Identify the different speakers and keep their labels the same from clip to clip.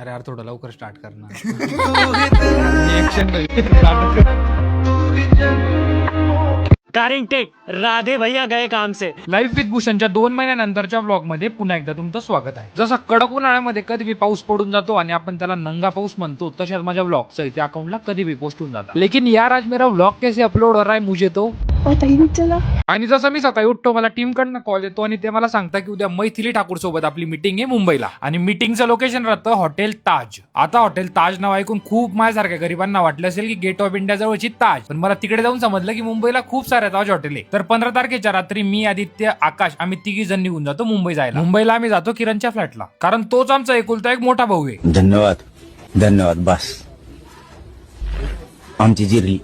Speaker 1: अरे यार थोडं लवकर स्टार्ट करणार.
Speaker 2: कारिंग टेक राधे भैया गए काम से.
Speaker 1: लाईफ विथ भूषणच्या 2 महिन्यानंतरच्या ब्लॉग मध्ये पुन्हा एकदा तुमचं स्वागत आहे. जसा कडक उन्हाळ्यामध्ये कधी पाऊस पडून जातो आणि आपण त्याला नंगा पाऊस म्हणतो, तशाच माझ्या ब्लॉगचं इथे अकाउंटला कधी पोस्ट होऊन जातात. लेकिन यार आज मेरा ब्लॉग कैसे अपलोड हो रहा है मुझे तो
Speaker 3: पता ही नहीं चला.
Speaker 1: आणि जसं मी सकाळी उठतो मला टीम कडनं कॉल येतो आणि ते मला सांगता की उद्या मैथिली ठाकूर सोबत आपली मीटिंग आहे मुंबईला आणि मीटिंगचं लोकेशन राहतं हॉटेल ताज. आता हॉटेल ताज नाव ऐकून खूप माझ्यासारख्या गरिबांना वाटलं असेल की गेट ऑफ इंडिया जवळची ताज, पण मला तिकडे जाऊन समजलं की मुंबईला खूप सारे ताज हॉटेल आहे. तर 15 तारखेच्या रात्री मी, आदित्य, आकाश आम्ही तिघी जण निघून जातो मुंबई जायला. मुंबईला आम्ही जातो किरणच्या फ्लॅटला, कारण तोच आमचा एकुलता एक मोठा भाऊ आहे.
Speaker 4: धन्यवाद धन्यवाद बस आमची जिरली.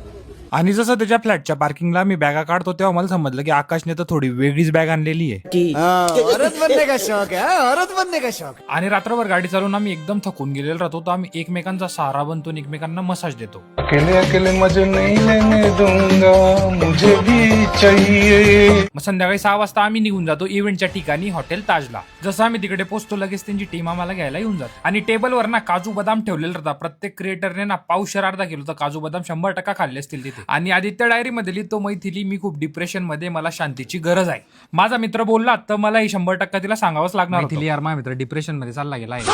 Speaker 1: आणि जसं त्याच्या फ्लॅटच्या पार्किंगला मी बॅगा काढतो तेव्हा मला समजलं की आकाशने तर थोडी वेगळीच बॅग आणलेली आहे.
Speaker 5: औरत बनने का शौक है, औरत बनने का शौक.
Speaker 1: आणि रात्रभर गाडी चालवून आम्ही एकदम थकून गेलेलो राहतो, तर आम्ही एकमेकांचा सहारा बनतो आणि एकमेकांना मसाज देतो.
Speaker 6: अकेले अकेले मजे नहीं लेने दूंगा, मुझे भी चाहिए.
Speaker 1: मग संध्याकाळी 6 वाजता आम्ही निघून जातो इव्हेंटच्या ठिकाणी हॉटेल ताजला. जसं आम्ही तिकडे पोहोचतो लगेच त्यांची टीम आम्हाला घ्यायला येऊन जाते आणि टेबलवर ना काजू बदाम ठेवलेले राहतात. प्रत्येक क्रिएटरने ना पावशेर अर्धा किलो तर काजू बदाम 100% खाल्ले असतील तिथे. आणि आदित्य डायरी मध्ये लिहितो, मैथिली मी खूप डिप्रेशन मध्ये, मला शांतीची गरज आहे. माझा मित्र बोलला तर मला ही 100% तिला सांगावंच लागणार. मैथिली यार माझा मित्र डिप्रेशन मध्ये चालला गेला आहे.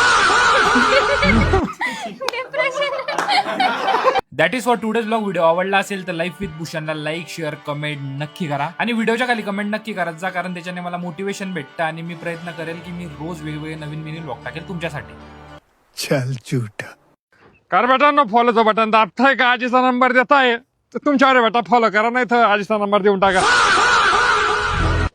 Speaker 1: That is for today's blog. Video आवडला असेल तर लाईफ विथ भूषणला लाईक, शेअर, कमेंट नक्की करा आणि व्हिडिओच्या खाली कमेंट नक्की करत जा, कारण त्याच्याने मला मोटिवेशन भेटतं आणि मी प्रयत्न करेल की मी रोज वेगवेगळे नवीन ब्लॉग टाकेल तुमच्यासाठी.
Speaker 5: चल झूठा.
Speaker 6: कर बेटा फॉलोचं बटन दाबताय का आजीचा नंबर देताय तर तुमच्यावर बेटा फॉलो करा, नाही तर आजीचा नंबर देऊन टाका.